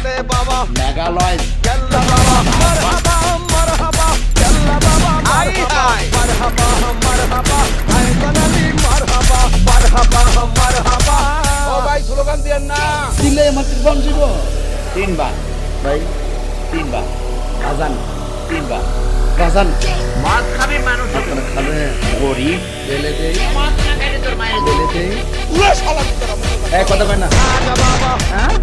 দে বাবা মেঘালয় ইয়াল্লা বাবা মারহাবা মারহাবা ইয়াল্লা বাবা মারহাবা মারহাবা মারহাবা হায়দার আলী মারহাবা মারহাবা মারহাবা ও ভাই স্লোগান দিয়েন না। দিলে মাত্র কোন ছিল তিনবার ভাই তিনবার আজান তিনবার আজান মদ খাবি মানুষ আপনারা খাবে গরিব বেলে দেই মদ না খাইলে তোর মায়ের বেলে দেই এক কথা কয় না আগা বাবা হ্যাঁ